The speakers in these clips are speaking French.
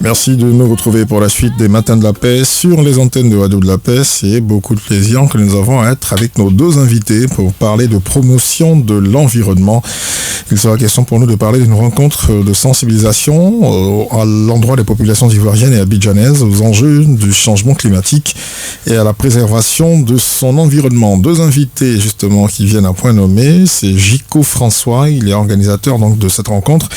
Merci de nous retrouver pour la suite des Matins de la Paix sur les antennes de Radio de la Paix. C'est beaucoup de plaisir que nous avons à être avec nos deux invités pour parler de promotion de l'environnement. Il sera question pour nous de parler d'une rencontre de sensibilisation à l'endroit des populations ivoiriennes et abidjanaises aux enjeux du changement climatique et à la préservation de son environnement. Deux invités justement qui viennent à point nommé, c'est Jiko François, il est organisateur donc de cette rencontre.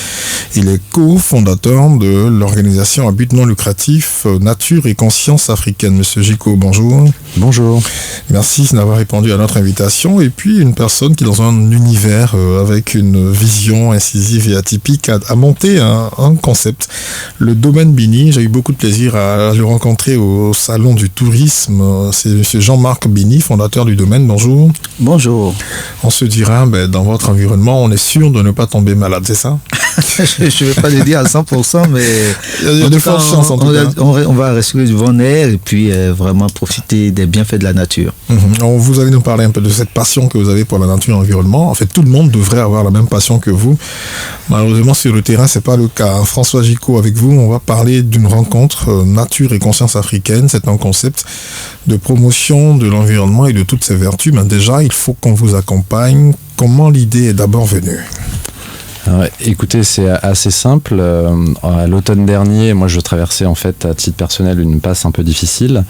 Il est co-fondateur de l'organisation à but non lucratif Nature et Conscience Africaine. Monsieur Jiko, bonjour. Bonjour. Merci d'avoir répondu à notre invitation. Et puis une personne qui dans un univers avec une vision incisive et atypique a monté un concept, le domaine Bini. J'ai eu beaucoup de plaisir à le rencontrer au salon du tourisme. C'est monsieur Jean-Marc Bini, fondateur du domaine. Bonjour. Bonjour. On se dira, dans votre environnement, on est sûr de ne pas tomber malade, c'est ça? Je ne vais pas le dire à 100%, mais il y a de fortes chances en tout cas. On va respirer du bon air et puis vraiment profiter des bienfaits de la nature. Vous allez nous parler un peu de cette passion que vous avez pour la nature et l'environnement. En fait, tout le monde devrait avoir la même passion que vous. Malheureusement, sur le terrain, c'est pas le cas. François Jiko, avec vous, on va parler d'une rencontre Nature et Conscience Africaine. C'est un concept de promotion de l'environnement et de toutes ses vertus. Mais déjà, il faut qu'on vous accompagne. Comment l'idée est d'abord venue ? Écoutez, c'est assez simple. À l'automne dernier, moi je traversais en fait à titre personnel une passe un peu difficile.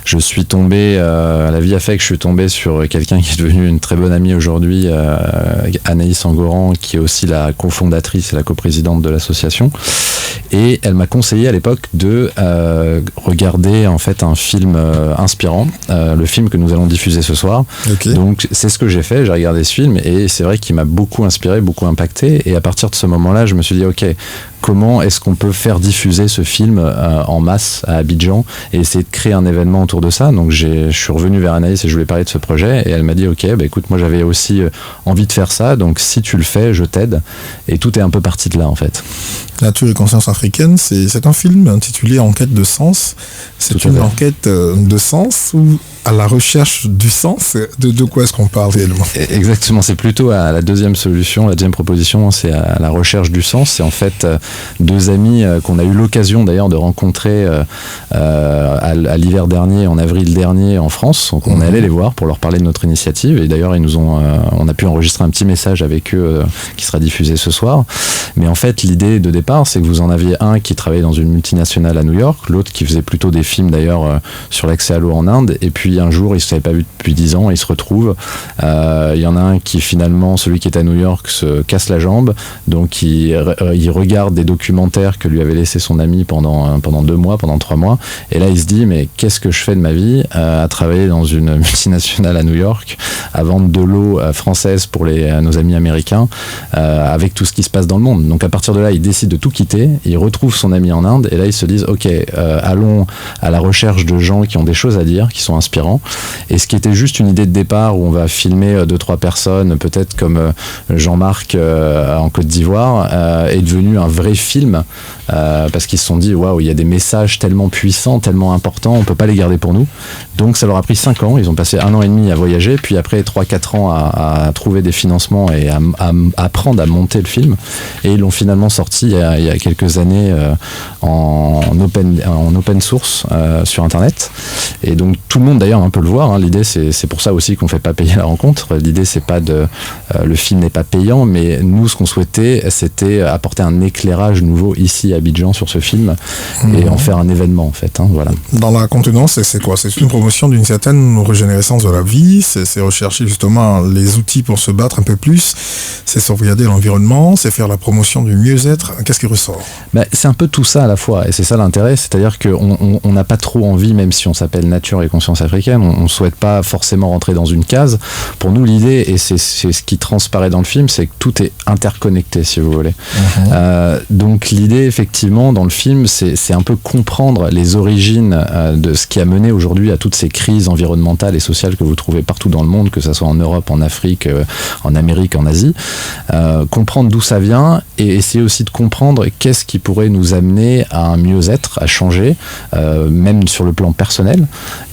Je suis tombé, la vie a fait que je suis tombé sur quelqu'un qui est devenu une très bonne amie aujourd'hui, Anaïs Engoran, qui est aussi la cofondatrice et la coprésidente de l'association. Et elle m'a conseillé à l'époque de regarder en fait un film inspirant, le film que nous allons diffuser ce soir. Okay. Donc c'est ce que j'ai fait, j'ai regardé ce film et c'est vrai qu'il m'a beaucoup inspiré, beaucoup impacté. Et à partir de ce moment-là, je me suis dit, ok, comment est-ce qu'on peut faire diffuser ce film en masse à Abidjan et essayer de créer un événement autour de ça. Donc je suis revenu vers Anaïs et je lui ai parlé de ce projet et elle m'a dit, ok, écoute, moi j'avais aussi envie de faire ça, donc si tu le fais, je t'aide. Et tout est un peu parti de là en fait. Nature et Conscience Africaine, c'est un film intitulé Enquête de sens. C'est une enquête de sens ou à la recherche du sens? De quoi est-ce qu'on parle réellement? Exactement, c'est plutôt à la deuxième solution, la deuxième proposition, c'est à la recherche du sens. C'est en fait deux amis qu'on a eu l'occasion d'ailleurs de rencontrer à l'hiver dernier, en avril dernier en France. Donc on est allé les voir pour leur parler de notre initiative et d'ailleurs on a pu enregistrer un petit message avec eux qui sera diffusé ce soir. Mais en fait l'idée de départ, c'est que vous en aviez un qui travaillait dans une multinationale à New York, l'autre qui faisait plutôt des films d'ailleurs sur l'accès à l'eau en Inde, et puis un jour, ils ne se savaient pas vu depuis 10 ans, ils se retrouvent. Il y en a un qui finalement, celui qui est à New York, se casse la jambe, donc il regarde des documentaires que lui avait laissé son ami pendant 2 mois, pendant 3 mois, et là il se dit, mais qu'est-ce que je fais de ma vie à travailler dans une multinationale à New York, à vendre de l'eau française pour nos amis américains, avec tout ce qui se passe dans le monde. Donc à partir de là, il décide de tout quitter, il retrouve son ami en Inde, et là ils se disent, ok, allons à la recherche de gens qui ont des choses à dire, qui sont inspirants. Et ce qui était juste une idée de départ où on va filmer 2-3 personnes, peut-être comme Jean-Marc en Côte d'Ivoire, est devenu un vrai film parce qu'ils se sont dit waouh, il y a des messages tellement puissants, tellement importants, on peut pas les garder pour nous. Donc ça leur a pris 5 ans, ils ont passé 1 an et demi à voyager, puis après 3-4 ans à trouver des financements et à apprendre à monter le film, et ils l'ont finalement sorti il y a quelques années en open source sur internet. Et donc tout le monde d'ailleurs peut le voir, hein. L'idée c'est pour ça aussi qu'on fait pas payer la rencontre. L'idée c'est pas le film n'est pas payant, mais nous ce qu'on souhaitait c'était apporter un éclairage nouveau ici à Abidjan sur ce film et en faire un événement en fait, hein, voilà. Dans la contenance, c'est quoi? C'est une promotion d'une certaine régénérescence de la vie, c'est rechercher justement les outils pour se battre un peu plus, c'est sauvegarder l'environnement, c'est faire la promotion du mieux-être. Qu'est-ce qui ressort? C'est un peu tout ça à la fois, et c'est ça l'intérêt, c'est-à-dire qu'on n'a pas trop envie, même si on s'appelle Nature et Conscience Africaine, on ne souhaite pas forcément rentrer dans une case. Pour nous, l'idée, et c'est ce qui transparaît dans le film, c'est que tout est interconnecté, si vous voulez. Donc l'idée, effectivement, dans le film, c'est un peu comprendre les origines de ce qui a mené aujourd'hui à toutes ces crises environnementales et sociales que vous trouvez partout dans le monde, que ce soit en Europe, en Afrique, en Amérique, en Asie. Comprendre d'où ça vient et essayer aussi de comprendre qu'est-ce qui pourrait nous amener à un mieux-être, à changer, même sur le plan personnel.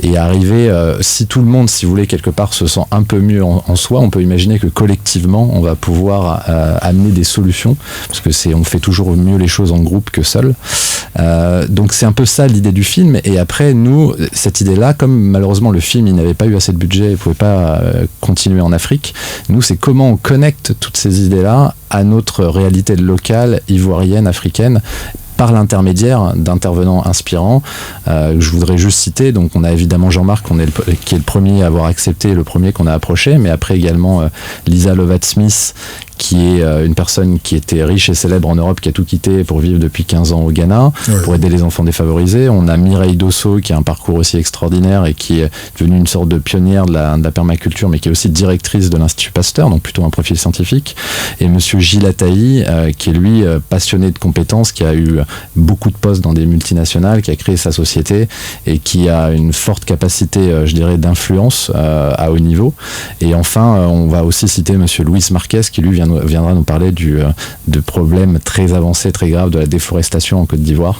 et arriver, si tout le monde, si vous voulez, quelque part se sent un peu mieux en soi, on peut imaginer que collectivement on va pouvoir amener des solutions, parce que on fait toujours mieux les choses en groupe que seul. Donc c'est un peu ça l'idée du film. Et après, nous, cette idée-là, comme malheureusement le film il n'avait pas eu assez de budget, il ne pouvait pas continuer en Afrique, nous c'est comment on connecte toutes ces idées-là à notre réalité locale, ivoirienne, africaine, par l'intermédiaire d'intervenants inspirants. Je voudrais juste citer, donc on a évidemment Jean-Marc qui est le premier à avoir accepté, le premier qu'on a approché, mais après également Lisa Lovat-Smith, qui est une personne qui était riche et célèbre en Europe, qui a tout quitté pour vivre depuis 15 ans au Ghana, pour aider les enfants défavorisés. On a Mireille Dosso, qui a un parcours aussi extraordinaire et qui est devenue une sorte de pionnière de la permaculture, mais qui est aussi directrice de l'Institut Pasteur, donc plutôt un profil scientifique. Et monsieur Gilles Ataï, qui est lui passionné de compétences, qui a eu beaucoup de postes dans des multinationales, qui a créé sa société et qui a une forte capacité, je dirais, d'influence à haut niveau. Et enfin, on va aussi citer monsieur Luis Marquez, qui lui viendra nous parler de problèmes très avancés, très graves de la déforestation en Côte d'Ivoire.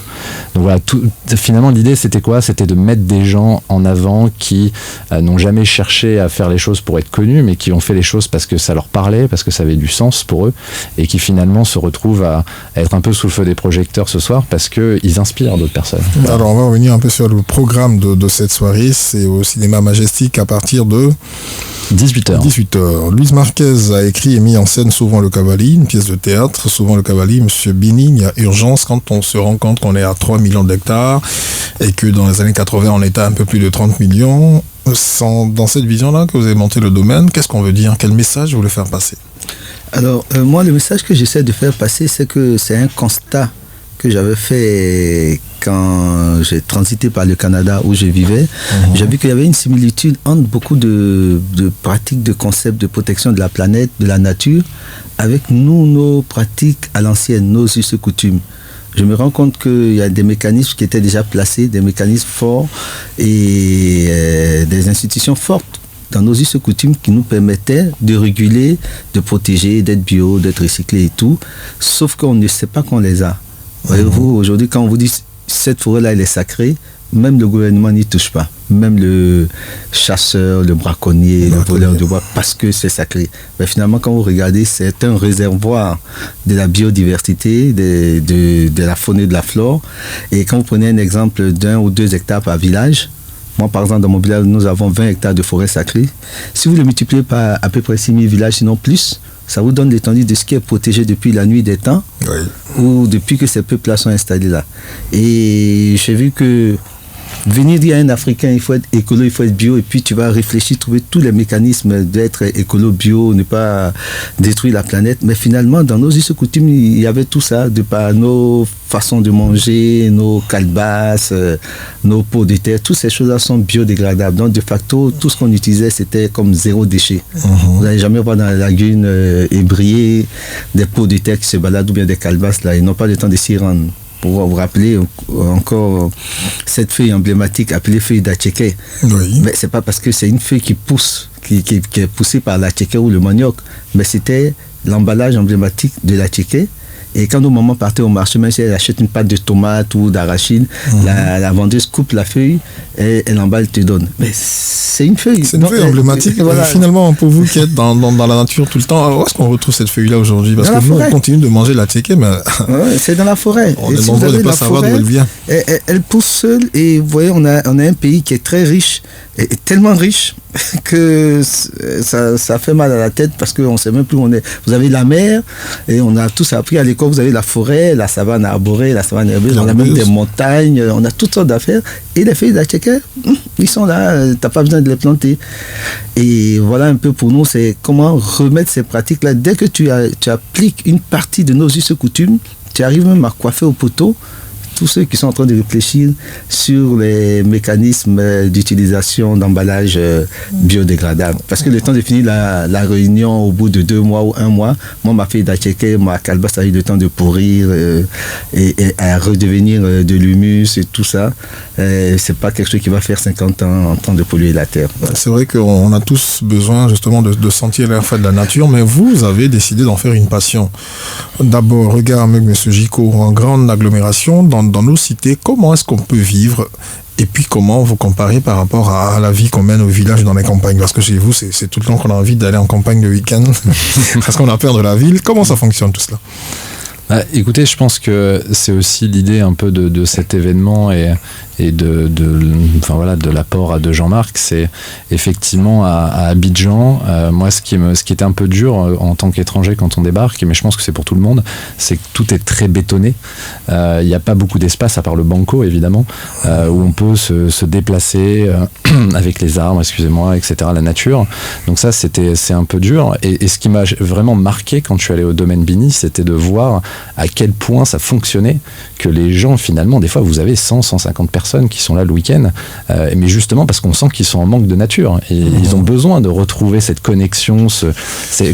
Donc voilà, finalement l'idée c'était quoi ? C'était de mettre des gens en avant qui n'ont jamais cherché à faire les choses pour être connus, mais qui ont fait les choses parce que ça leur parlait, parce que ça avait du sens pour eux, et qui finalement se retrouvent à être un peu sous le feu des projecteurs ce soir parce qu'ils inspirent d'autres personnes. Alors on va revenir un peu sur le programme de cette soirée. C'est au Cinéma Majestic à partir de 18h. Luis Marquez a écrit et mis en scène Souvent le Cavalier, une pièce de théâtre. Souvent le Cavalier, Monsieur Bini, il y a urgence quand on se rend compte qu'on est à 3 millions d'hectares et que dans les années 80 on était à un peu plus de 30 millions. Dans cette vision-là que vous avez monté le domaine, qu'est-ce qu'on veut dire ? Quel message vous voulez faire passer ? Alors moi le message que j'essaie de faire passer, c'est que c'est un constat que j'avais fait quand j'ai transité par le Canada où je vivais. J'ai vu qu'il y avait une similitude entre beaucoup de pratiques, de concepts de protection de la planète, de la nature, avec nos pratiques à l'ancienne, nos us et coutumes. Je me rends compte qu'il y a des mécanismes qui étaient déjà placés, des mécanismes forts et des institutions fortes dans nos us et coutumes qui nous permettaient de réguler, de protéger, d'être bio, d'être recyclé et tout, sauf qu'on ne sait pas qu'on les a. Voyez-vous, aujourd'hui, quand on vous dit cette forêt-là, elle est sacrée, même le gouvernement n'y touche pas. Même le chasseur, le braconnier, le voleur de bois, parce que c'est sacré. Mais finalement, quand vous regardez, c'est un réservoir de la biodiversité, de la faune et de la flore. Et quand vous prenez un exemple d'1 ou 2 hectares par village, moi, par exemple, dans mon village, nous avons 20 hectares de forêt sacrée. Si vous le multipliez par à peu près 6 000 villages, sinon plus, ça vous donne l'étendue de ce qui est protégé depuis la nuit des temps, ou depuis que ces peuples-là sont installés là. Et j'ai vu que venir dire à un Africain, il faut être écolo, il faut être bio, et puis tu vas réfléchir, trouver tous les mécanismes d'être écolo, bio, ne pas détruire la planète. Mais finalement, dans nos us et coutumes, il y avait tout ça, de par nos façons de manger, nos calebasses, nos pots de terre, toutes ces choses-là sont biodégradables. Donc, de facto, tout ce qu'on utilisait, c'était comme zéro déchet. Vous n'allez jamais voir dans la lagune ébrier des pots de terre qui se baladent ou bien des calebasses là, ils n'ont pas le temps de s'y rendre. Pour vous rappeler encore cette feuille emblématique appelée feuille d'attiéké. Mais c'est pas parce que c'est une feuille qui pousse, qui est poussée par l'attiéké ou le manioc, mais c'était l'emballage emblématique de l'attiéké. Et quand nos mamans partaient au marché, même si elles achètent une pâte de tomate ou d'arachide, la vendeuse coupe la feuille et elle emballe, te donne. Mais c'est une feuille. C'est une feuille emblématique. Voilà. Finalement, pour vous qui êtes dans la nature tout le temps, où est-ce qu'on retrouve cette feuille-là aujourd'hui ? Parce que nous, on continue de manger la tchéké, mais... c'est dans la forêt. On est nombreux de ne pas savoir d'où elle vient. Elle pousse seule et vous voyez, on a un pays qui est très riche, et tellement riche que ça fait mal à la tête parce qu'on ne sait même plus où on est. Vous avez la mer et on a tous appris à l'école, vous avez la forêt, la savane arborée, la savane herbeuse, on a même des montagnes, on a toutes sortes d'affaires. Et les feuilles d'attiéké, ils sont là, tu n'as pas besoin de les planter. Et voilà un peu pour nous, c'est comment remettre ces pratiques-là. Dès que tu appliques une partie de nos us et coutumes, tu arrives même à coiffer au poteau tous ceux qui sont en train de réfléchir sur les mécanismes d'utilisation d'emballage biodégradable. Parce que le temps de finir la réunion au bout de 2 mois ou 1 mois, moi, ma fille d'attiéké, ma calebasse a eu le temps de pourrir et à redevenir de l'humus et tout ça. C'est pas quelque chose qui va faire 50 ans en train de polluer la terre. C'est vrai qu'on a tous besoin justement de sentir l'air frais de la nature, mais vous avez décidé d'en faire une passion. D'abord, regard avec M. Gico, en grande agglomération, dans dans nos cités, comment est-ce qu'on peut vivre? Et puis comment vous comparez par rapport à la vie qu'on mène au village dans les campagnes? Parce que chez vous, c'est tout le temps qu'on a envie d'aller en campagne le week-end parce qu'on a peur de la ville. Comment ça fonctionne tout cela? Écoutez, je pense que c'est aussi l'idée un peu de cet événement et de l'apport de Jean-Marc. C'est effectivement à Abidjan, moi ce qui était un peu dur en tant qu'étranger quand on débarque, mais je pense que c'est pour tout le monde, c'est que tout est très bétonné. Il n'y a pas beaucoup d'espace à part le banco évidemment, où on peut se déplacer avec les arbres, etc., la nature. Donc ça c'est un peu dur. Et ce qui m'a vraiment marqué quand je suis allé au domaine Bini, c'était de voir à quel point ça fonctionnait, que les gens finalement, des fois vous avez 100-150 personnes qui sont là le week-end, mais justement parce qu'on sent qu'ils sont en manque de nature et ils ont besoin de retrouver cette connexion.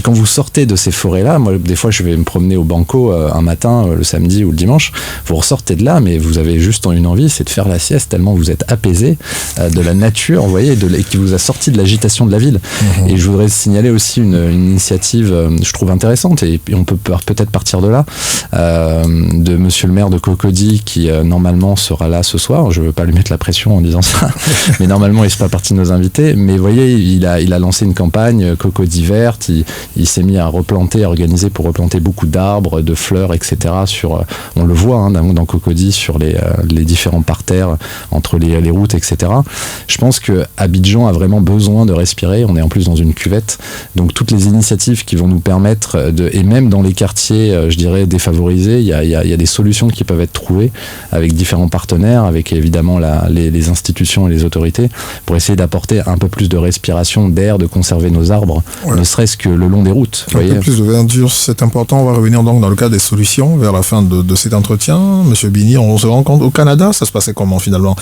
Quand vous sortez de ces forêts-là, moi des fois je vais me promener au banco un matin, le samedi ou le dimanche, vous ressortez de là, mais vous avez juste une envie, c'est de faire la sieste tellement vous êtes apaisé de la nature, vous voyez, et qui vous a sorti de l'agitation de la ville. Et je voudrais signaler aussi une initiative, je trouve intéressante, et on peut peut-être partir de là, de monsieur le maire de Cocody qui normalement sera là ce soir. Je veux pas lui mettre la pression en disant ça, mais normalement il fait partie de nos invités. Mais vous voyez, il a lancé une campagne Cocody verte. Il s'est mis à organiser pour replanter beaucoup d'arbres, de fleurs, etc. On le voit dans Cocody sur les différents parterres entre les routes, etc. Je pense que Abidjan a vraiment besoin de respirer. On est en plus dans une cuvette, donc toutes les initiatives qui vont nous permettre et même dans les quartiers, je dirais défavorisés, il y a des solutions qui peuvent être trouvées avec différents partenaires, avec évidemment les institutions et les autorités, pour essayer d'apporter un peu plus de respiration, d'air, de conserver nos arbres, ne serait-ce que le long des routes. Un peu plus de verdure, c'est important. On va revenir donc dans le cas des solutions vers la fin de cet entretien. Monsieur Bini, on se rend compte au Canada, ça se passait comment finalement?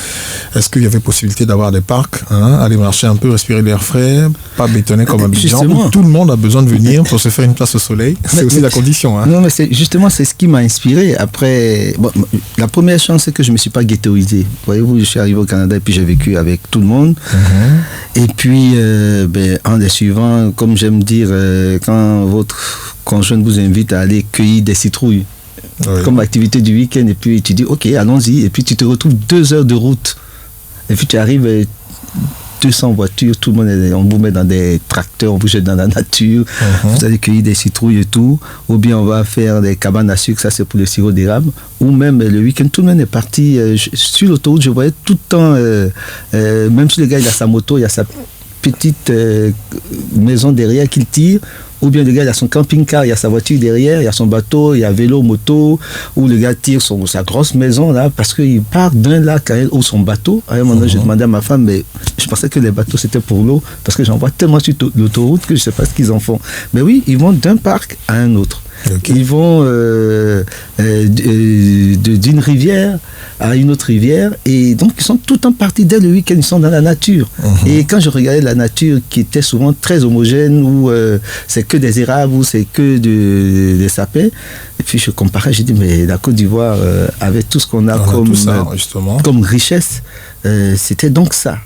Est-ce qu'il y avait possibilité d'avoir des parcs, aller marcher un peu, respirer l'air frais, pas bétonné comme Abidjan, où tout le monde a besoin de venir pour se faire une place au soleil? C'est aussi la condition. Non, mais c'est ce qui m'a inspiré. Après, la première chance, c'est que je ne me suis pas ghettoisé. Voyez-vous, je suis arrivé au Canada et puis j'ai vécu avec tout le monde. Et puis, en les suivant, comme j'aime dire, quand votre conjoint vous invite à aller cueillir des citrouilles, comme activité du week-end, et puis tu dis, ok, allons-y, et puis tu te retrouves 2 heures de route. Et puis tu arrives... 200 voitures, tout le monde, on vous met dans des tracteurs, on vous jette dans la nature, vous allez cueillir des citrouilles et tout, ou bien on va faire des cabanes à sucre, ça c'est pour le sirop d'érable, ou même le week-end, tout le monde est parti, sur l'autoroute, je voyais tout le temps, même si le gars il a sa moto, il a sa petite maison derrière qu'il tire, ou bien le gars il a son camping-car, il y a sa voiture derrière, il y a son bateau, il y a vélo, moto, ou le gars tire sa grosse maison là, parce qu'il part d'un lac ou son bateau. À un moment donné, j'ai demandé à ma femme, mais je pensais que les bateaux c'était pour l'eau, parce que j'en vois tellement sur l'autoroute que je ne sais pas ce qu'ils en font. Mais oui, ils vont d'un parc à un autre. Okay. Ils vont d'une rivière à une autre rivière, et donc ils sont tout le temps partis dès le week-end, ils sont dans la nature. Et quand je regardais la nature qui était souvent très homogène, où c'est que des érables, où c'est que des sapins, et puis je comparais, j'ai dit mais la Côte d'Ivoire avec tout ce qu'on a comme richesse, c'était donc ça.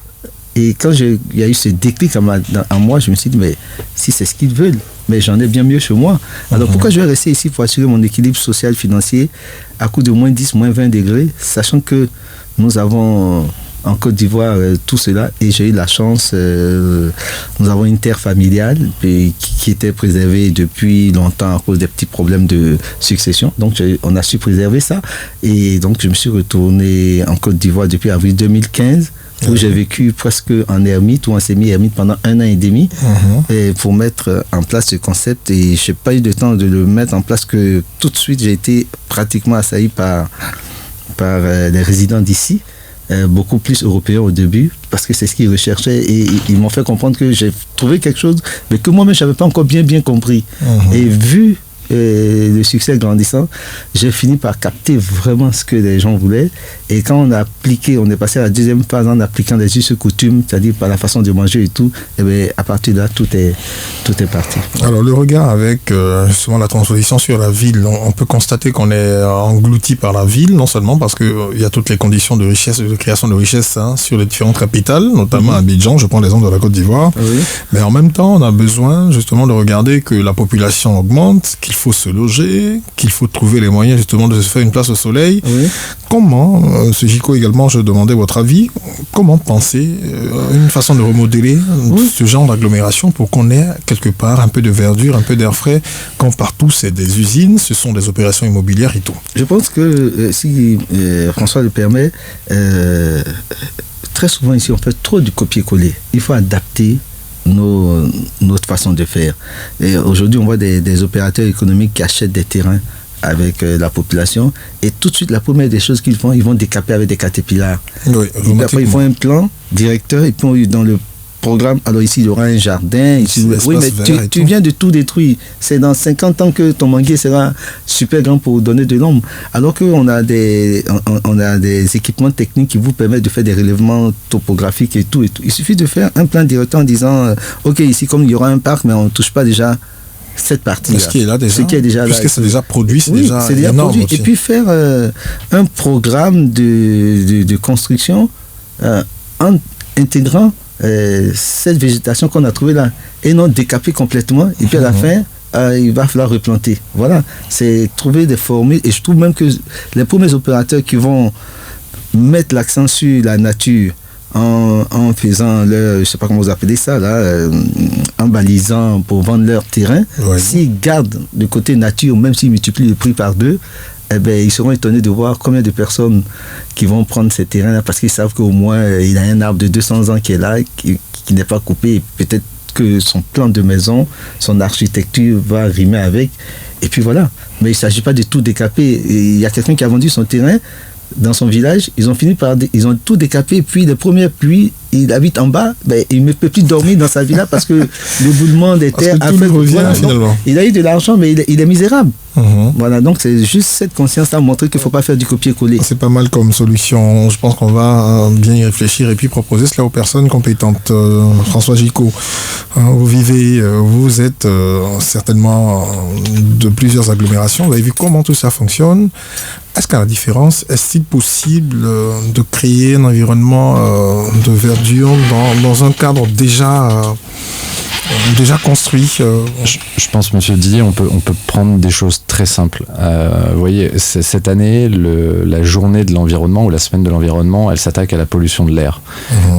Et quand il y a eu ce déclic en moi, je me suis dit, mais si c'est ce qu'ils veulent, mais j'en ai bien mieux chez moi. Alors pourquoi je vais rester ici pour assurer mon équilibre social, financier, à coup de moins 10, moins 20 degrés, sachant que nous avons en Côte d'Ivoire tout cela, et j'ai eu la chance, nous avons une terre familiale qui était préservée depuis longtemps à cause des petits problèmes de succession. Donc on a su préserver ça, et donc je me suis retourné en Côte d'Ivoire depuis avril 2015, où j'ai vécu presque en ermite ou en semi-ermite pendant 1 an et demi, et pour mettre en place ce concept. Et je n'ai pas eu de temps de le mettre en place, que tout de suite j'ai été pratiquement assailli par les résidents d'ici, beaucoup plus européens au début, parce que c'est ce qu'ils recherchaient, et ils m'ont fait comprendre que j'ai trouvé quelque chose, mais que moi-même je n'avais pas encore bien compris. Et vu le succès grandissant, j'ai fini par capter vraiment ce que les gens voulaient. Et quand on a appliqué, on est passé à la deuxième phase en appliquant les us et coutumes, c'est-à-dire par la façon de manger et tout, et bien à partir de là, tout est parti. Alors le regard avec justement la transposition sur la ville, on peut constater qu'on est englouti par la ville, non seulement parce qu'il y a toutes les conditions de richesse, de création de richesse sur les différentes capitales, notamment à Abidjan, je prends l'exemple de la Côte d'Ivoire, mais en même temps on a besoin justement de regarder que la population augmente, qu'il faut se loger, qu'il faut trouver les moyens justement de se faire une place au soleil. Oui. Comment, ce Gico également, je demandais votre avis, comment penser une façon de remodeler ce genre d'agglomération pour qu'on ait quelque part un peu de verdure, un peu d'air frais, quand partout c'est des usines, ce sont des opérations immobilières et tout. Je pense que si François le permet, très souvent ici on fait trop du copier-coller. Il faut adapter notre façon de faire. Et aujourd'hui, on voit des opérateurs économiques qui achètent des terrains avec la population et tout de suite, la première des choses qu'ils font, ils vont décaper avec des caterpillars. Oui, après, ils font un plan directeur et puis dans le programme, alors ici, il y aura un jardin. Ici, oui, mais tu viens de tout détruire. C'est dans 50 ans que ton manguier sera super grand pour donner de l'ombre. Alors qu'on a des équipements techniques qui vous permettent de faire des relèvements topographiques et tout. Il suffit de faire un plan directeur en disant, OK, ici, comme il y aura un parc, mais on ne touche pas déjà cette partie-là. Ce qui est là déjà. Ce qui est déjà là. Puisque c'est déjà produit, c'est oui, déjà énorme produit. aussi. Et puis faire un programme de construction en intégrant cette végétation qu'on a trouvée là et non décaper complètement et puis à la fin il va falloir replanter. Voilà, c'est trouver des formules et je trouve même que les premiers opérateurs qui vont mettre l'accent sur la nature en faisant leur, je sais pas comment vous appelez ça là, en balisant pour vendre leur terrain, s'ils gardent le côté nature, même s'ils multiplient le prix par 2, eh ben, ils seront étonnés de voir combien de personnes qui vont prendre ces terrains-là parce qu'ils savent qu'au moins il a un arbre de 200 ans qui est là, qui n'est pas coupé. Et peut-être que son plan de maison, son architecture va rimer avec. Et puis voilà. Mais il ne s'agit pas de tout décaper. Il y a quelqu'un qui a vendu son terrain dans son village. Ils ont tout décapé. Et puis les premières pluies, il habite en bas. Ben, il ne peut plus dormir dans sa villa parce que le boulement des terres a fait revient finalement. Il a eu de l'argent, mais il est misérable. Voilà, donc c'est juste cette conscience à montrer qu'il ne faut pas faire du copier-coller. C'est pas mal comme solution. Je pense qu'on va bien y réfléchir et puis proposer cela aux personnes compétentes. François Gico, vous vivez, vous êtes certainement de plusieurs agglomérations. Vous avez vu comment tout ça fonctionne. Est-ce qu'à la différence, est-il possible de créer un environnement de verdure dans un cadre déjà construit? Je pense, monsieur Didier, on peut prendre des choses très simples. Vous voyez, cette année, la journée de l'environnement ou la semaine de l'environnement, elle s'attaque à la pollution de l'air.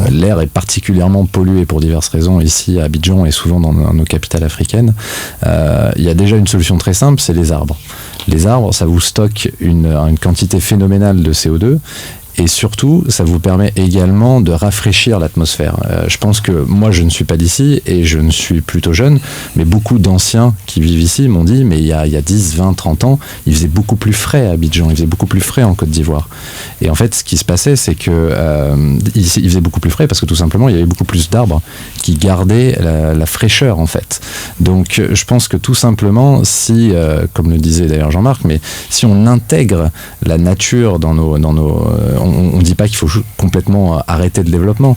L'air est particulièrement pollué pour diverses raisons ici à Abidjan et souvent dans nos capitales africaines. Il y a déjà une solution très simple, c'est les arbres. Les arbres, ça vous stocke une quantité phénoménale de CO2. Et surtout, ça vous permet également de rafraîchir l'atmosphère. Je pense que moi, je ne suis pas d'ici et je ne suis plutôt jeune, mais beaucoup d'anciens qui vivent ici m'ont dit, mais il y a 10, 20, 30 ans, il faisait beaucoup plus frais à Abidjan, il faisait beaucoup plus frais en Côte d'Ivoire. Et en fait, ce qui se passait, c'est que il faisait beaucoup plus frais parce que tout simplement, il y avait beaucoup plus d'arbres qui gardaient la fraîcheur, en fait. Donc, je pense que tout simplement, si, comme le disait d'ailleurs Jean-Marc, mais si on intègre la nature dans nos on ne dit pas qu'il faut complètement arrêter le développement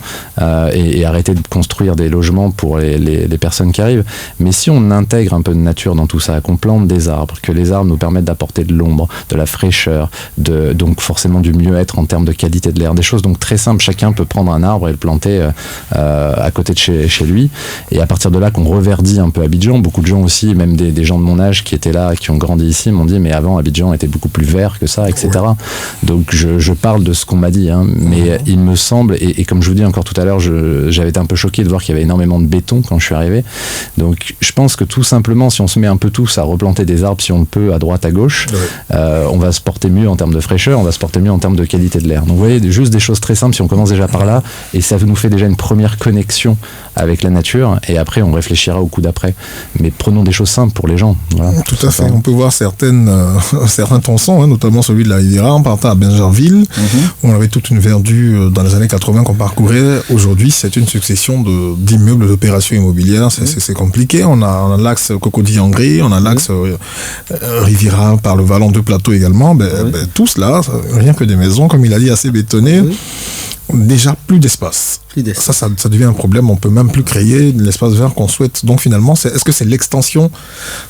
et arrêter de construire des logements pour les personnes qui arrivent, mais si on intègre un peu de nature dans tout ça, qu'on plante des arbres, que les arbres nous permettent d'apporter de l'ombre, de la fraîcheur, donc forcément du mieux-être en termes de qualité de l'air, des choses donc très simples, chacun peut prendre un arbre et le planter à côté de chez lui, et à partir de là qu'on reverdit un peu Abidjan. Beaucoup de gens aussi, même des gens de mon âge qui étaient là, qui ont grandi ici, m'ont dit mais avant Abidjan était beaucoup plus vert que ça, etc. Donc je parle de ce qu'on m'a dit, mais il me semble, et comme je vous dis encore tout à l'heure, j'avais été un peu choqué de voir qu'il y avait énormément de béton quand je suis arrivé. Donc je pense que tout simplement, si on se met un peu tous à replanter des arbres, si on le peut, à droite, à gauche, on va se porter mieux en termes de fraîcheur, on va se porter mieux en termes de qualité de l'air. Donc vous voyez, juste des choses très simples, si on commence déjà par là, et ça nous fait déjà une première connexion avec la nature, et après on réfléchira au coup d'après. Mais prenons des choses simples pour les gens. Voilà, tout à fait. On peut voir certains tronçons, notamment celui de la Riviera, en partant à Bingerville, où on avait toute une verdure dans les années 80 qu'on parcourait. Aujourd'hui, c'est une succession d'immeubles, d'opérations immobilières. C'est compliqué. On a l'axe Cocody-Angry, on a l'axe Riviera par le Vallon de Plateau également. Tout cela, rien que des maisons, comme il a dit, assez bétonnées. Déjà plus d'espace. Ça devient un problème. On peut même plus créer l'espace vert qu'on souhaite. Donc finalement, est-ce que c'est l'extension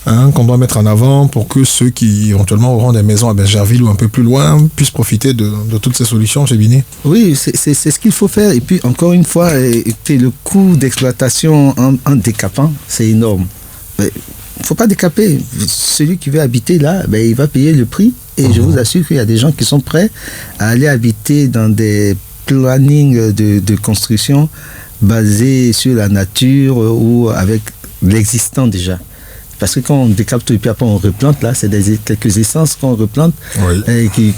qu'on doit mettre en avant pour que ceux qui éventuellement auront des maisons à Bingerville ou un peu plus loin puissent profiter de toutes ces solutions chez Binet? Oui, c'est ce qu'il faut faire. Et puis encore une fois, le coût d'exploitation en décapant, c'est énorme. faut pas décaper. Celui qui veut habiter là, il va payer le prix. Et je vous assure qu'il y a des gens qui sont prêts à aller habiter dans des plannings de construction basés sur la nature ou avec l'existant déjà. Parce que quand on décapte et puis après on replante, là, c'est quelques essences qu'on replante. Oui.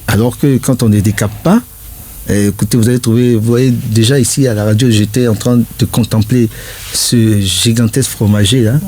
Alors que quand on ne décape pas, écoutez, vous voyez déjà ici à la radio, j'étais en train de contempler ce gigantesque fromager là.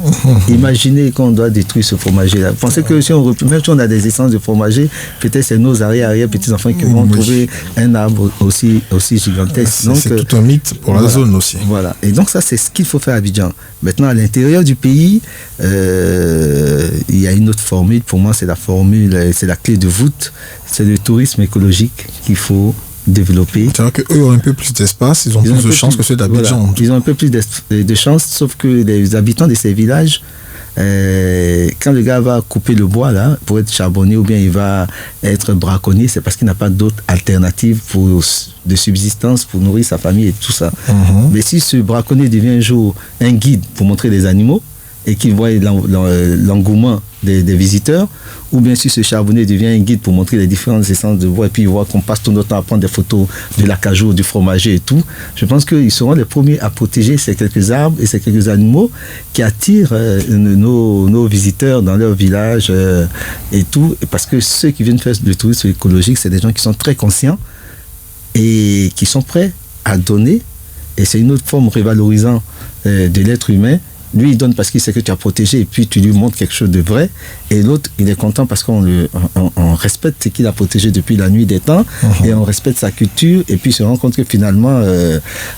Imaginez qu'on doit détruire ce fromager là. Vous pensez que si même si on a des essences de fromager, peut-être c'est nos arrière petits-enfants qui vont trouver un arbre aussi gigantesque. Donc, c'est tout un mythe pour la zone aussi. Voilà. Et donc ça, c'est ce qu'il faut faire à Abidjan. Maintenant, à l'intérieur du pays, il y a une autre formule. Pour moi, c'est la clé de voûte. C'est le tourisme écologique qu'il faut développer. C'est-à-dire qu'eux ont un peu plus d'espace, ils ont plus de chance que ceux d'Abidjan. Voilà, ils ont un peu plus de chance, sauf que les habitants de ces villages, quand le gars va couper le bois là, pour être charbonnier ou bien il va être braconnier, c'est parce qu'il n'a pas d'autre alternative de subsistance pour nourrir sa famille et tout ça. Mais si ce braconnier devient un jour un guide pour montrer les animaux et qu'il voit l'engouement des visiteurs, ou bien si ce charbonnier devient un guide pour montrer les différentes essences de bois et puis il voit qu'on passe tout notre temps à prendre des photos de l'acajou, du fromager et tout, je pense qu'ils seront les premiers à protéger ces quelques arbres et ces quelques animaux qui attirent nos visiteurs dans leur village et tout, parce que ceux qui viennent faire le tourisme écologique, c'est des gens qui sont très conscients et qui sont prêts à donner, et c'est une autre forme revalorisant de l'être humain. Lui, il donne parce qu'il sait que tu as protégé et puis tu lui montres quelque chose de vrai. Et l'autre, il est content parce qu'on respecte ce qu'il a protégé depuis la nuit des temps et on respecte sa culture. Et puis il se rend compte que finalement,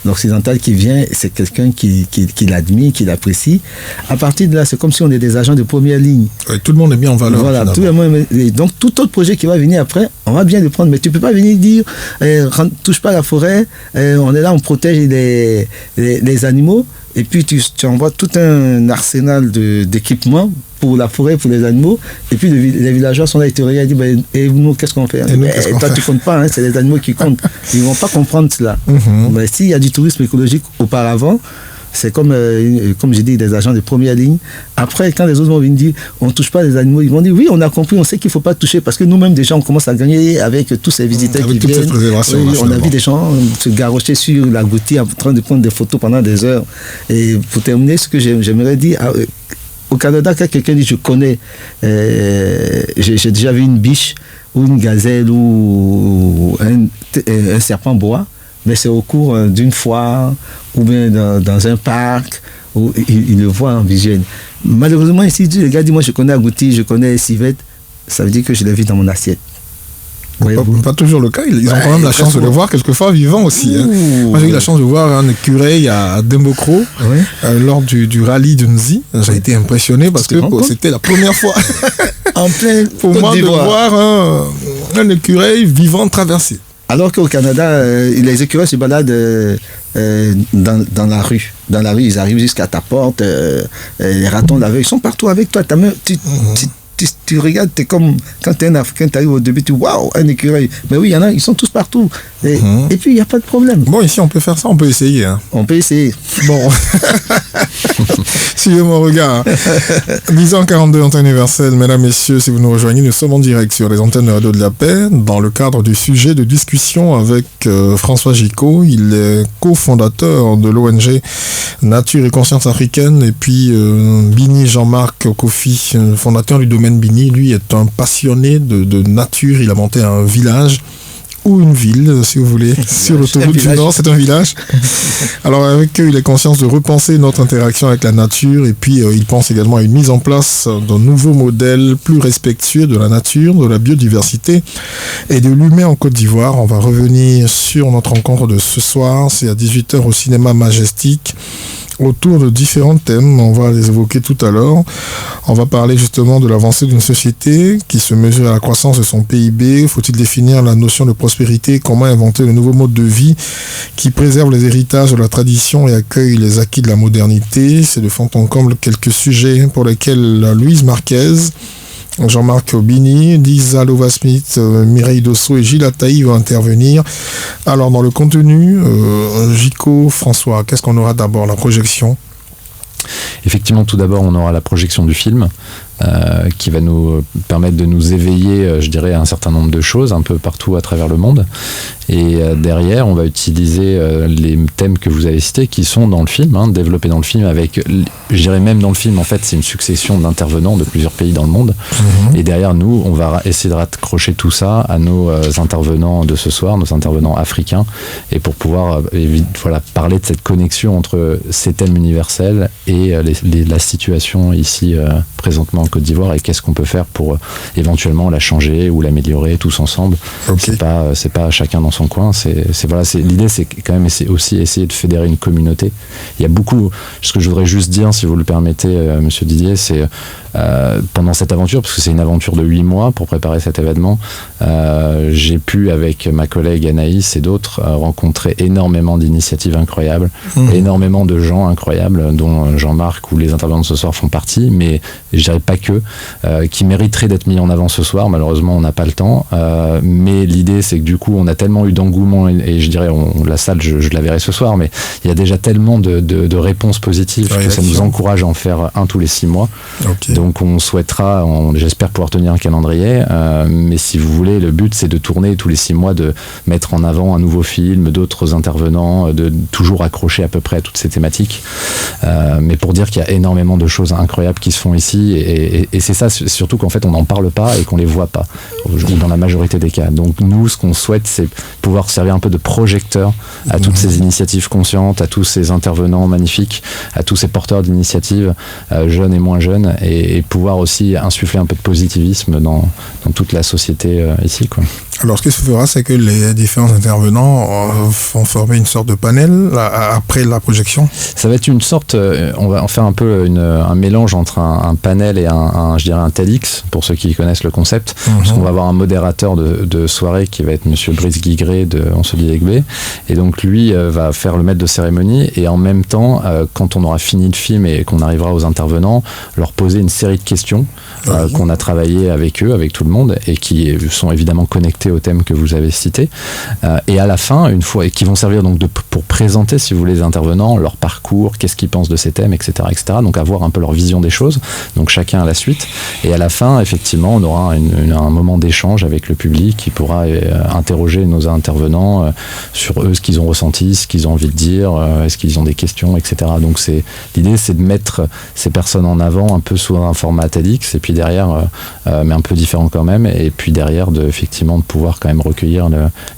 l'occidental qui vient, c'est quelqu'un qui l'admire, qui l'apprécie. À partir de là, c'est comme si on est des agents de première ligne. Oui, tout le monde est bien en valeur. Voilà, tout le monde. Donc tout autre projet qui va venir après, on va bien le prendre. Mais tu ne peux pas venir dire, touche pas la forêt, on est là, on protège les animaux. Et puis tu envoies tout un arsenal d'équipements pour la forêt, pour les animaux. Et puis les villageois sont là, ils te regardent, ils disent, et nous, qu'est-ce qu'on fait? Toi, tu comptes pas, c'est les animaux qui comptent. Ils ne vont pas comprendre cela. Mais s'il y a du tourisme écologique auparavant, c'est comme j'ai dit, des agents de première ligne. Après, quand les autres vont venir dire, on ne touche pas les animaux, ils vont dire, oui, on a compris, on sait qu'il ne faut pas toucher, parce que nous-mêmes, déjà, on commence à gagner avec tous ces visiteurs qui viennent. Oui, on a vu des gens se garrocher sur la gouttière en train de prendre des photos pendant des heures. Et pour terminer, ce que j'aimerais dire, au Canada, quand quelqu'un dit, je connais, j'ai déjà vu une biche ou une gazelle ou un serpent bois, mais c'est au cours d'une foire ou bien dans un parc où il le voit en vision. Malheureusement, ici, le gars dit, moi je connais Agouti, je connais Civette, ça veut dire que je l'ai vu dans mon assiette. Pas toujours le cas, ils ont quand même la chance de le voir quelquefois vivant aussi. Moi j'ai eu la chance de voir un écureuil à Dembokro lors du rallye de Nzi. J'ai été impressionné parce que c'était la première fois en plein pour moi de voir un écureuil vivant traverser. Alors qu'au Canada, les écureuils se baladent dans la rue. Dans la rue, ils arrivent jusqu'à ta porte. Les ratons laveurs, ils sont partout avec toi. Tu regardes, t'es comme quand tu es un Africain, tu arrives au début, tu dis waouh, un écureuil. Mais oui, il y en a, ils sont tous partout. Et puis, il n'y a pas de problème. Bon, ici, on peut faire ça, on peut essayer. On peut essayer. Bon. Suivez mon regard. 10h42, antenne universelle. Mesdames, messieurs, si vous nous rejoignez, nous sommes en direct sur les antennes de Radio de la Paix dans le cadre du sujet de discussion avec François Gicot. Il est cofondateur de l'ONG Nature et Conscience Africaine. Et puis, Bini Jean-Marc Kofi, fondateur du domaine Bini, lui est un passionné de nature. Il a monté un village ou une ville, si vous voulez, sur l'autoroute du Nord, c'est un village. Alors avec eux, il est conscient de repenser notre interaction avec la nature et puis il pense également à une mise en place d'un nouveau modèle plus respectueux de la nature, de la biodiversité et de l'humain en Côte d'Ivoire. On va revenir sur notre rencontre de ce soir, c'est à 18h au cinéma Majestic, autour de différents thèmes, on va les évoquer tout à l'heure. On va parler justement de l'avancée d'une société qui se mesure à la croissance de son PIB. Faut-il définir la notion de prospérité? Comment inventer le nouveau mode de vie qui préserve les héritages de la tradition et accueille les acquis de la modernité? C'est de fond en comble quelques sujets pour lesquels Louise Marquez, Jean-Marc Bini, Lisa Lova-Smith, Mireille Dosso et Gilles Ataï vont intervenir. Alors dans le contenu, Gico, François, qu'est-ce qu'on aura d'abord? La projection Effectivement, tout d'abord, on aura la projection du film. Qui va nous permettre de nous éveiller, je dirais, à un certain nombre de choses un peu partout à travers le monde. Et derrière, on va utiliser les thèmes que vous avez cités qui sont dans le film, développés dans le film avec, je dirais même dans le film, en fait, c'est une succession d'intervenants de plusieurs pays dans le monde. Et derrière nous, on va essayer de raccrocher tout ça à nos intervenants de ce soir, nos intervenants africains, et pour pouvoir parler de cette connexion entre ces thèmes universels et la situation ici présentement Côte d'Ivoire et qu'est-ce qu'on peut faire pour éventuellement la changer ou l'améliorer tous ensemble. Okay. C'est pas chacun dans son coin. L'idée, c'est quand même aussi essayer de fédérer une communauté. Il y a beaucoup. Ce que je voudrais juste dire, si vous le permettez, Monsieur Didier, c'est pendant cette aventure, parce que c'est une aventure de 8 mois pour préparer cet événement, j'ai pu, avec ma collègue Anaïs et d'autres, rencontrer énormément d'initiatives incroyables, énormément de gens incroyables, dont Jean-Marc ou les intervenants de ce soir font partie, mais je dirais pas que, qui mériteraient d'être mis en avant ce soir. Malheureusement, on n'a pas le temps, mais l'idée, c'est que du coup, on a tellement eu d'engouement, et je dirais, la salle, je la verrai ce soir, mais il y a déjà tellement de réponses positives que ça nous encourage à en faire un tous les 6 mois. Okay. Donc on souhaitera, j'espère pouvoir tenir un calendrier, mais si vous voulez, le but c'est de tourner tous les 6 mois, de mettre en avant un nouveau film, d'autres intervenants, de toujours accrocher à peu près à toutes ces thématiques, mais pour dire qu'il y a énormément de choses incroyables qui se font ici, et c'est ça surtout qu'en fait on n'en parle pas et qu'on les voit pas, dans la majorité des cas. Donc nous, ce qu'on souhaite, c'est pouvoir servir un peu de projecteur à toutes ces initiatives conscientes, à tous ces intervenants magnifiques, à tous ces porteurs d'initiatives, jeunes et moins jeunes, et pouvoir aussi insuffler un peu de positivisme dans toute la société ici, quoi. Alors, ce qui se fera, c'est que les différents intervenants vont former une sorte de panel après la projection. Ça va être une sorte, on va en faire un peu un mélange entre un panel et je dirais un TEDx, pour ceux qui connaissent le concept. Parce qu'on va avoir un modérateur de soirée qui va être Monsieur Brice Guigré de On se dit Egbe. Et donc, lui va faire le maître de cérémonie, et en même temps, quand on aura fini le film et qu'on arrivera aux intervenants, leur poser une série de questions qu'on a travaillé avec eux, avec tout le monde, et qui sont évidemment connectés au thème que vous avez cité, et à la fin, une fois, et qui vont servir donc pour présenter, si vous voulez, les intervenants, leur parcours, qu'est-ce qu'ils pensent de ces thèmes, etc., donc avoir un peu leur vision des choses, donc chacun à la suite, et à la fin, effectivement, on aura un moment d'échange avec le public qui pourra interroger nos intervenants sur eux, ce qu'ils ont ressenti, ce qu'ils ont envie de dire, est-ce qu'ils ont des questions, etc. Donc l'idée, c'est de mettre ces personnes en avant un peu sous un format TEDx, et puis derrière, mais un peu différent quand même, et puis derrière, effectivement, de pouvoir quand même recueillir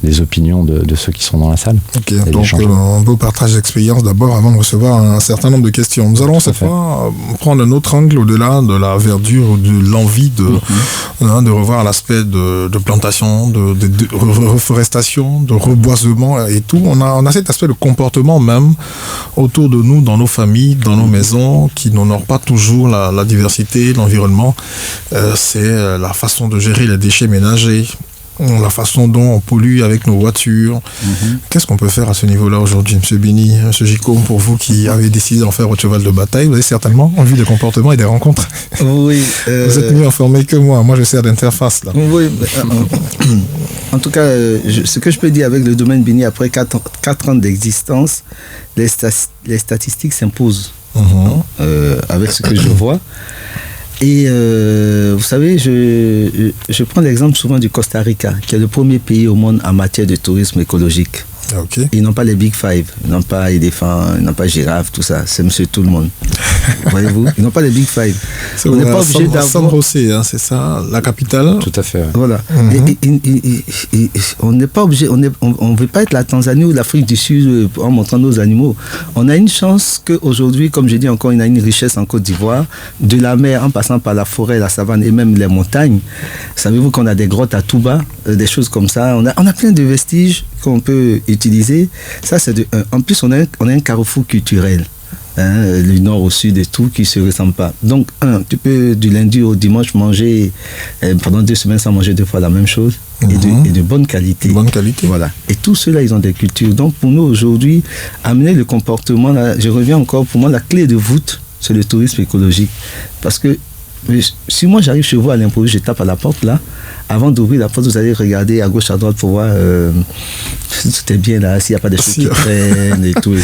les opinions de ceux qui sont dans la salle. Ok, donc un beau partage d'expérience d'abord avant de recevoir un certain nombre de questions. Nous allons cette fois prendre un autre angle au-delà de la verdure ou de l'envie de revoir l'aspect de plantation, de reforestation, de reboisement et tout. On a cet aspect de comportement même autour de nous, dans nos familles, dans nos maisons, qui n'honorent pas toujours la diversité, l'environnement. C'est la façon de gérer les déchets ménagers, la façon dont on pollue avec nos voitures. Qu'est-ce qu'on peut faire à ce niveau-là aujourd'hui, M. Bini, M. Gicot, pour vous qui avez décidé d'en faire votre cheval de bataille? Vous avez certainement envie des comportements et des rencontres. Oui. Vous êtes mieux informé que moi. Moi, je sers d'interface, là. Oui. En tout cas, ce que je peux dire avec le domaine Bini, après 4 ans d'existence, les statistiques s'imposent avec ce que je vois. Et vous savez, je prends l'exemple souvent du Costa Rica, qui est le premier pays au monde en matière de tourisme écologique. Okay. Ils n'ont pas les Big Five, ils n'ont pas éléphants, ils n'ont pas girafe, tout ça. C'est monsieur tout le monde. Voyez-vous, ils n'ont pas les Big Five. On n'est pas obligé d'avoir... San José, c'est ça, la capitale. Tout à fait. Voilà. Et on n'est pas obligé, on ne veut pas être la Tanzanie ou l'Afrique du Sud en montrant nos animaux. On a une chance qu'aujourd'hui, comme je dis encore, il y a une richesse en Côte d'Ivoire, de la mer en passant par la forêt, la savane et même les montagnes. Savez-vous qu'on a des grottes à tout bas, des choses comme ça. On a plein de vestiges qu'on peut utiliser. Ça, c'est en plus, on a un carrefour culturel. Du nord au sud et tout qui ne se ressemble pas. Donc, tu peux du lundi au dimanche manger pendant 2 semaines sans manger 2 fois la même chose et de bonne qualité. Bonne qualité. Voilà. Et tous ceux-là, ils ont des cultures. Donc, pour nous aujourd'hui, amener le comportement, là, je reviens encore, pour moi, la clé de voûte, c'est le tourisme écologique. Parce que Mais si moi j'arrive chez vous à l'improviste, je tape à la porte là, avant d'ouvrir la porte, vous allez regarder à gauche, à droite pour voir si tout est bien là, s'il n'y a pas des choses qui traînent et tout.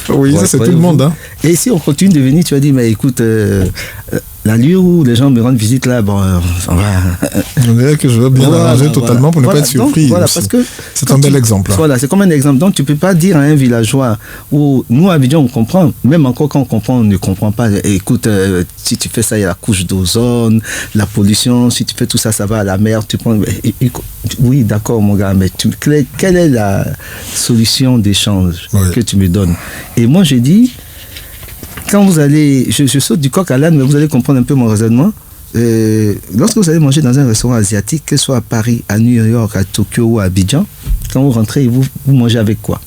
Oui, ça c'est tout le monde. Hein. Et si on continue de venir, tu vas dire, mais écoute, l'allure où les gens me rendent visite là, bon, on va. On dirait que je veux bien arranger totalement pour ne pas être surpris. Donc, voilà, parce que c'est un bel exemple. Voilà, c'est comme un exemple. Donc tu ne peux pas dire à un villageois où nous à Abidjan on comprend, même encore quand on comprend, on ne comprend pas. Écoute, si tu fais ça, il y a la couche d'ozone, la pollution, si tu fais tout ça, ça va à la mer, tu prends. Oui, d'accord mon gars, mais quelle est la solution d'échange que tu me donnes? Et moi je dis, quand vous allez, je saute du coq à l'âne, mais vous allez comprendre un peu mon raisonnement. Lorsque vous allez manger dans un restaurant asiatique, que ce soit à Paris, à New York, à Tokyo ou à Abidjan, quand vous rentrez, vous mangez avec quoi?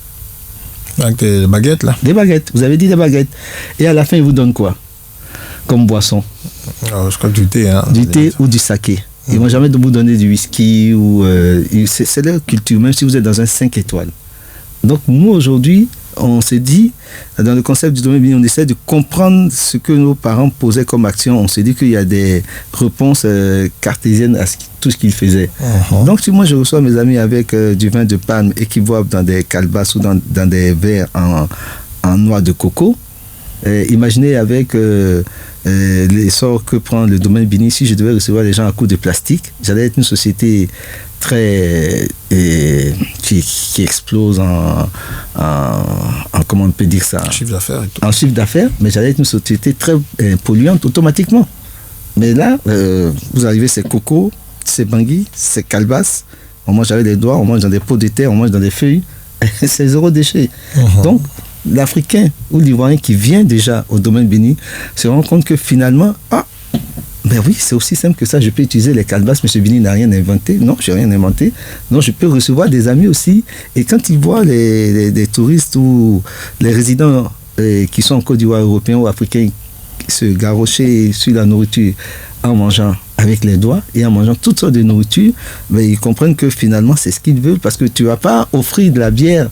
Avec des baguettes là? Des baguettes, vous avez dit des baguettes. Et à la fin, ils vous donnent quoi comme boisson? Je crois que du thé. Hein. Du thé ou du saké. Ils ne vont jamais vous donner du whisky. C'est leur culture, même si vous êtes dans un 5 étoiles. Donc nous, aujourd'hui, on s'est dit, dans le concept du domaine, on essaie de comprendre ce que nos parents posaient comme action. On s'est dit qu'il y a des réponses cartésiennes à tout ce qu'ils faisaient. Donc si moi je reçois mes amis avec du vin de palme et qu'ils boivent dans des calebasses ou dans des verres en noix de coco, imaginez avec l'essor que prend le domaine Bini, si je devais recevoir les gens à coups de plastique, j'allais être une société très qui explose en comment on peut dire ça, chiffre d'affaires et tout. En chiffre d'affaires, mais j'allais être une société très polluante automatiquement. Mais là, vous arrivez, c'est coco, c'est bangui, c'est calebasses, on mange avec les doigts, on mange dans des pots de terre, on mange dans des feuilles, c'est zéro déchet. Donc l'Africain ou l'Ivoirien qui vient déjà au domaine Bini se rend compte que finalement, ben oui, c'est aussi simple que ça. Je peux utiliser les calebasses. M. Bini n'a rien inventé. Non, je n'ai rien inventé. Donc, je peux recevoir des amis aussi. Et quand ils voient les touristes ou les résidents qui sont en Côte d'Ivoire, européens ou africains, se garrocher sur la nourriture en mangeant avec les doigts et en mangeant toutes sortes de nourriture, ben, ils comprennent que finalement, c'est ce qu'ils veulent. Parce que tu ne vas pas offrir de la bière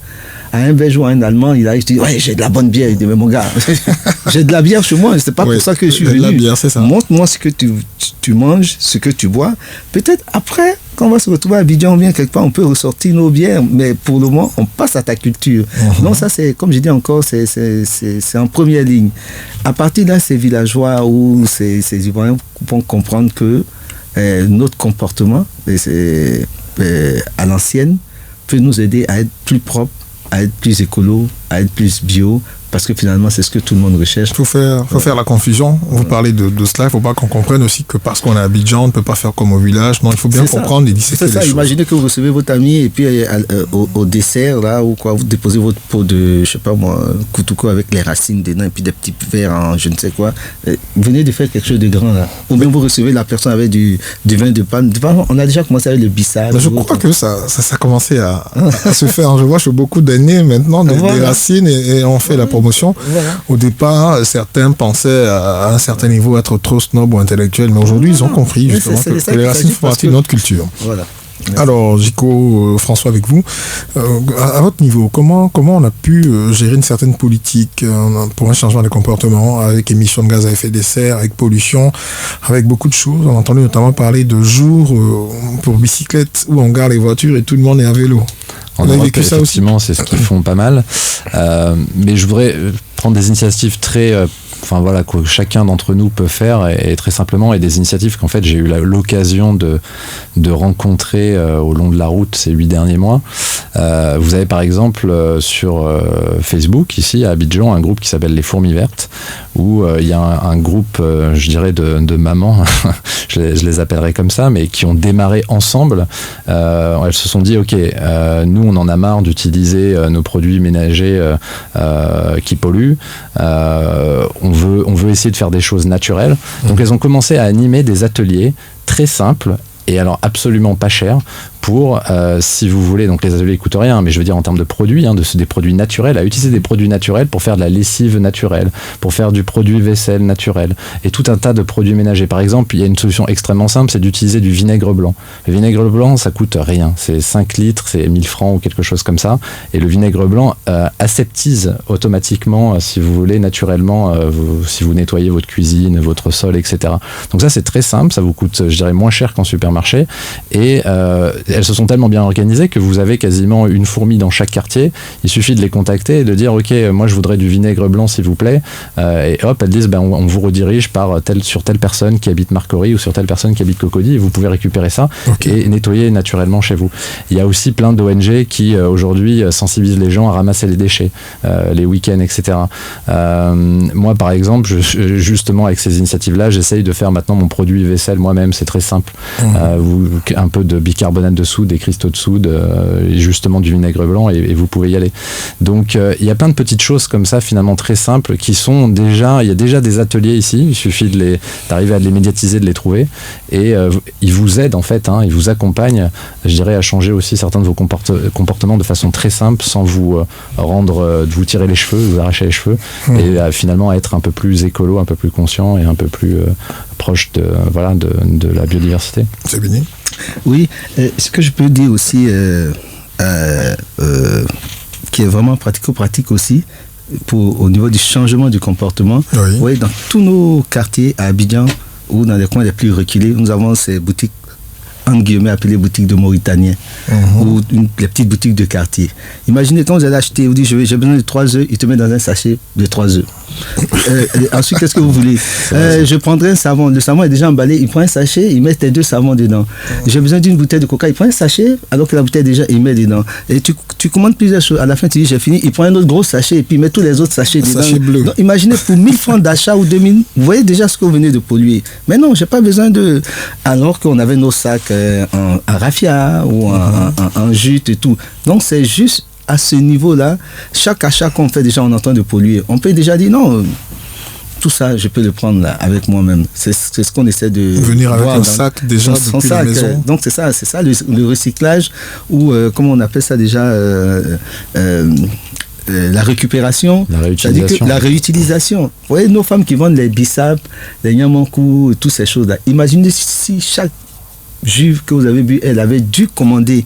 à un Belge ou à un Allemand. Il arrive, il dit, ouais, j'ai de la bonne bière. Il dit, mais mon gars, j'ai de la bière chez moi. C'est pas pour ça que je suis venu. La bière, c'est ça. Montre-moi ce que tu manges, ce que tu bois. Peut-être après, quand on va se retrouver à Abidjan ou bien quelque part, on peut ressortir nos bières. Mais pour le moment, on passe à ta culture. Donc ça, c'est, comme je dis encore, c'est en première ligne. À partir de là, ces villageois ou ces Ivoiriens vont comprendre que notre comportement à l'ancienne peut nous aider à être plus propre, à être plus écolo, à être plus bio, parce que finalement c'est ce que tout le monde recherche. Il faut faire la confusion. Vous parlez de cela, il ne faut pas qu'on comprenne aussi que parce qu'on est à Abidjan, on ne peut pas faire comme au village. Non, il faut bien comprendre et disséquer les choses. Imaginez que vous recevez votre ami et puis au dessert, là, ou quoi, vous déposez votre pot de, je sais pas moi, koutoukou avec les racines dedans et puis des petits verres en je ne sais quoi. Venez de faire quelque chose de grand là. Ou bien vous recevez la personne avec du vin de palme. On a déjà commencé avec le bissap. Je crois que ça a commencé à se faire. Je vois chez beaucoup d'aînés maintenant des racines et on fait la promotion. Voilà. Au départ, certains pensaient à un certain niveau être trop snob ou intellectuel, mais aujourd'hui ils ont compris justement que les racines font partie de notre culture. Voilà. Alors, Gico, François, avec vous, à votre niveau, comment on a pu gérer une certaine politique pour un changement de comportement avec émissions de gaz à effet de serre, avec pollution, avec beaucoup de choses? On a entendu notamment parler de jours pour bicyclette où on gare les voitures et tout le monde est à vélo. On a vécu ça aussi. Effectivement, c'est ce qu'ils font pas mal. Mais je voudrais prendre des initiatives très... Enfin voilà, que chacun d'entre nous peut faire et très simplement, et des initiatives qu'en fait j'ai eu l'occasion de rencontrer au long de la route ces 8 derniers mois. Vous avez par exemple sur Facebook ici à Abidjan un groupe qui s'appelle les Fourmis Vertes, où il y a un groupe, je dirais de mamans, je les appellerai comme ça, mais qui ont démarré ensemble. Elles se sont dit ok, nous on en a marre d'utiliser nos produits ménagers qui polluent. On veut essayer de faire des choses naturelles. Donc elles ont commencé à animer des ateliers très simples et alors absolument pas chers pour, si vous voulez, donc les ateliers coûtent rien, mais je veux dire en termes de produits, des produits naturels, à utiliser des produits naturels pour faire de la lessive naturelle, pour faire du produit vaisselle naturel, et tout un tas de produits ménagers. Par exemple, il y a une solution extrêmement simple, c'est d'utiliser du vinaigre blanc. Le vinaigre blanc, ça coûte rien, c'est 5 litres, c'est 1000 francs ou quelque chose comme ça, et le vinaigre blanc aseptise automatiquement, si vous voulez, naturellement, si vous nettoyez votre cuisine, votre sol, etc. Donc ça, c'est très simple, ça vous coûte, je dirais, moins cher qu'en supermarché, et elles se sont tellement bien organisées que vous avez quasiment une fourmi dans chaque quartier. Il suffit de les contacter et de dire ok, moi je voudrais du vinaigre blanc s'il vous plaît, et hop, elles disent on vous redirige sur telle personne qui habite Marcory ou sur telle personne qui habite Cocody, et vous pouvez récupérer ça et nettoyer naturellement chez vous. Il y a aussi plein d'ONG qui aujourd'hui sensibilisent les gens à ramasser les déchets les week-ends, etc. Moi par exemple, justement avec ces initiatives-là, j'essaye de faire maintenant mon produit vaisselle moi-même, c'est très simple. Un peu de bicarbonate de soude, des cristaux de soude, et justement du vinaigre blanc, et vous pouvez y aller. Donc il y a plein de petites choses comme ça finalement très simples qui sont déjà, il y a déjà des ateliers ici, il suffit d'arriver à les médiatiser, de les trouver, et ils vous aident en fait, ils vous accompagnent, je dirais, à changer aussi certains de vos comportements de façon très simple, sans vous vous tirer les cheveux, vous arracher les cheveux, et finalement à être un peu plus écolo, un peu plus conscient et un peu plus proche de la biodiversité. C'est béni. Oui, ce que je peux dire aussi, qui est vraiment pratico-pratique aussi, au niveau du changement du comportement. Oui, dans tous nos quartiers à Abidjan, ou dans les coins les plus reculés, nous avons ces boutiques, entre guillemets, appelées boutiques de Mauritaniens, ou les petites boutiques de quartier. Imaginez quand vous allez acheter, vous dites j'ai besoin de 3 œufs, il te met dans un sachet de 3 œufs. Ensuite, qu'est-ce que vous voulez? Je prendrai un savon, le savon est déjà emballé, il prend un sachet, il met tes 2 savons dedans. J'ai besoin d'une bouteille de coca, il prend un sachet, alors que la bouteille déjà, il met dedans. Et tu commandes plusieurs choses, à la fin tu dis j'ai fini, il prend un autre gros sachet, et puis il met tous les autres sachets dedans. Sachet bleu. Donc, imaginez pour 1000 francs d'achat ou 2000, vous voyez déjà ce que vous venez de polluer. Mais non, j'ai pas besoin de... Alors qu'on avait nos sacs en raffia ou en jute et tout. Donc c'est juste à ce niveau-là, chaque achat qu'on fait déjà, on entend de polluer. On peut déjà dire non, tout ça, je peux le prendre là, avec moi-même. C'est ce qu'on essaie de venir avec un sac déjà depuis la maison. Donc c'est ça le recyclage, ou comment on appelle ça déjà, la récupération, la réutilisation. Vous voyez nos femmes qui vendent les bissap, les nyamankou, toutes ces choses-là. Imaginez si chaque juive que vous avez bu, elle avait dû commander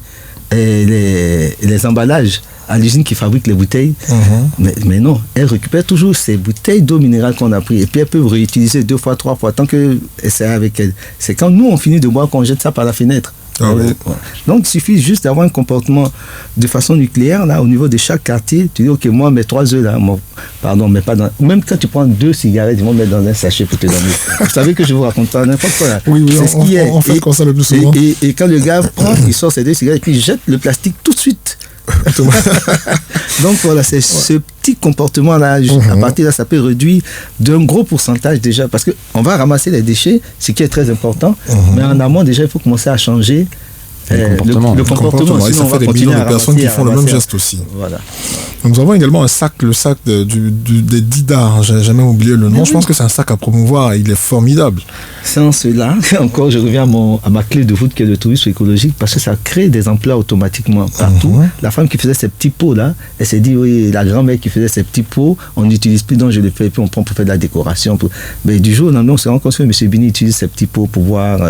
les emballages à l'usine qui fabrique les bouteilles. Mais non, elle récupère toujours ces bouteilles d'eau minérale qu'on a pris, et puis elle peut réutiliser 2 fois, 3 fois, tant qu'elle est avec elle. C'est quand nous on finit de boire qu'on jette ça par la fenêtre. Donc il suffit juste d'avoir un comportement de façon nucléaire là au niveau de chaque quartier. Tu dis ok, moi mes 3 œufs là, mais pas dans... Même quand tu prends 2 cigarettes, ils vont mettre dans un sachet pour te donner. Vous savez que je vous raconte pas n'importe quoi là. Oui, c'est ce qui est. On fait comme ça le plus souvent. Et quand le gars prend, il sort ses 2 cigarettes et puis il jette le plastique tout de suite. Donc voilà, c'est ce petit comportement là, à partir de là, ça peut réduire d'un gros pourcentage déjà, parce qu'on va ramasser les déchets, ce qui est très important, mais en amont déjà il faut commencer à changer le comportement. Et ça fait des millions de personnes qui font le même geste aussi. Voilà. Nous avons également un sac, le sac des Didar, j'ai jamais oublié le nom. Je pense que c'est un sac à promouvoir, il est formidable. Sans cela, encore je reviens à ma clé de voûte qui est le tourisme écologique, parce que ça crée des emplois automatiquement partout. La femme qui faisait ces petits pots là, elle s'est dit oui, la grand-mère qui faisait ces petits pots, on n'utilise plus, donc je les fais, puis on prend pour faire de la décoration. Mais du jour au lendemain, on s'est rendu compte que M. Bini utilise ces petits pots pour boire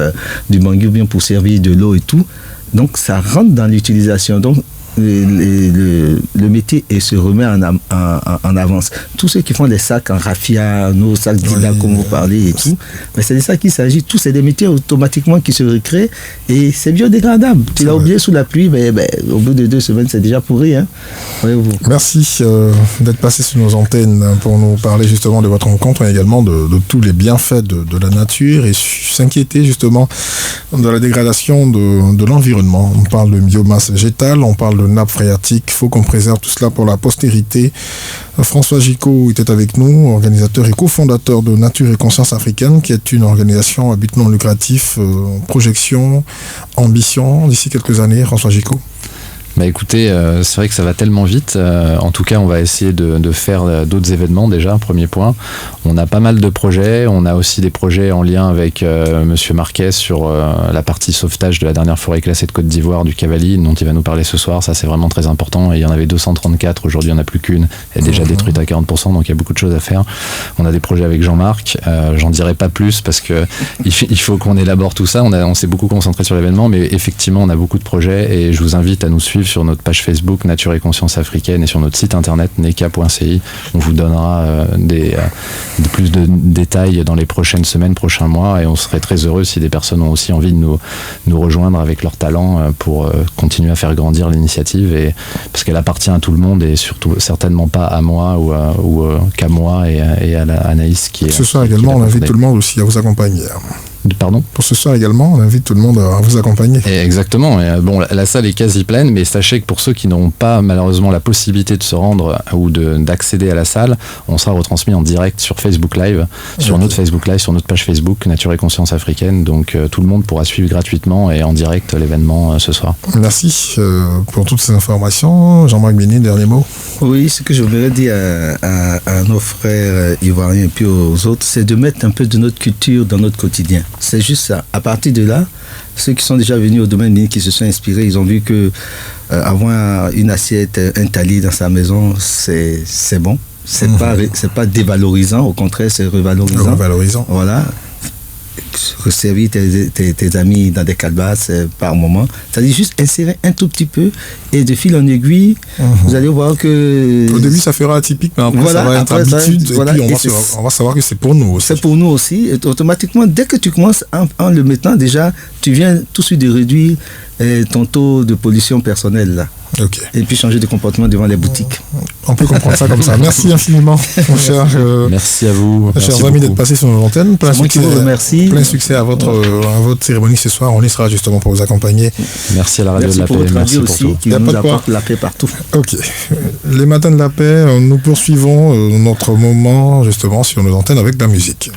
du mangue ou bien pour servir de l'eau et tout. Donc ça rentre dans l'utilisation. Donc le métier se remet en avance. Tous ceux qui font des sacs en raffia, nos sacs d'Ida, comme vous parlez et tout, mais c'est de ça qu'il s'agit. Tous c'est des métiers automatiquement qui se recréent, et c'est biodégradable. Tu l'as oublié sous la pluie, mais au bout de 2 semaines, c'est déjà pourri. Voyez-vous. Merci d'être passé sur nos antennes pour nous parler justement de votre rencontre, et également de tous les bienfaits de la nature, et s'inquiéter justement de la dégradation de l'environnement. On parle de biomasse végétale, on parle de nappe phréatique, il faut qu'on préserve tout cela pour la postérité. François Gicot était avec nous, organisateur et cofondateur de Nature et Conscience Africaine, qui est une organisation à but non lucratif, projection, ambition d'ici quelques années. François Gicot. Bah écoutez, c'est vrai que ça va tellement vite. En tout cas, on va essayer de faire d'autres événements déjà, premier point. On a pas mal de projets. On a aussi des projets en lien avec Monsieur Marquez sur la partie sauvetage de la dernière forêt classée de Côte d'Ivoire du Cavalier, dont il va nous parler ce soir. Ça, c'est vraiment très important. Et il y en avait 234. Aujourd'hui, il n'y en a plus qu'une. Elle est déjà détruite à 40%, donc il y a beaucoup de choses à faire. On a des projets avec Jean-Marc. J'en dirai pas plus parce que il faut qu'on élabore tout ça. On s'est beaucoup concentré sur l'événement, mais effectivement, on a beaucoup de projets et je vous invite à nous suivre sur notre page Facebook Nature et Conscience Africaine et sur notre site internet neka.ci. On vous donnera plus de détails dans les prochaines semaines, prochains mois, et on serait très heureux si des personnes ont aussi envie de nous rejoindre avec leur talent pour continuer à faire grandir l'initiative, et parce qu'elle appartient à tout le monde et surtout certainement pas à moi ou qu'à moi et à Anaïs qui est... Ce soir également, on invite tout le monde aussi à vous accompagner. Pardon ? Pour ce soir également, on invite tout le monde à vous accompagner. Et exactement. Et bon, la salle est quasi pleine, mais sachez que pour ceux qui n'ont pas malheureusement la possibilité de se rendre ou d'accéder à la salle, on sera retransmis en direct sur Facebook Live, sur notre Facebook Live, sur notre page Facebook Nature et Conscience Africaine. Donc tout le monde pourra suivre gratuitement et en direct l'événement ce soir. Merci pour toutes ces informations. Jean-Marc Béni, dernier mot. Oui, ce que je voudrais dire à nos frères ivoiriens et puis aux autres, c'est de mettre un peu de notre culture dans notre quotidien. C'est juste ça. À partir de là, ceux qui sont déjà venus au domaine minier, qui se sont inspirés, ils ont vu que avoir une assiette, un talis dans sa maison, c'est bon. C'est pas dévalorisant, au contraire, c'est revalorisant. Voilà. Resservir tes amis dans des calebasses par moment. C'est-à-dire juste insérer un tout petit peu et de fil en aiguille, vous allez voir que... Au début, ça fera atypique, mais après, ça va être habitude. Et puis, on va savoir que c'est pour nous aussi. C'est pour nous aussi. Et automatiquement, dès que tu commences en le mettant, déjà, tu viens tout de suite de réduire ton taux de pollution personnelle, là. Okay. Et puis changer de comportement devant les boutiques. On peut comprendre ça comme ça. Merci infiniment, mon cher. Merci à vous. Chers amis d'être passés sur nos antennes. Plein succès à votre cérémonie ce soir. On y sera justement pour vous accompagner. Merci à la radio de la paix. Merci pour aussi, tout. Qui nous apporte la paix partout. Ok. Les matins de la paix, nous poursuivons notre moment justement sur nos antennes avec de la musique.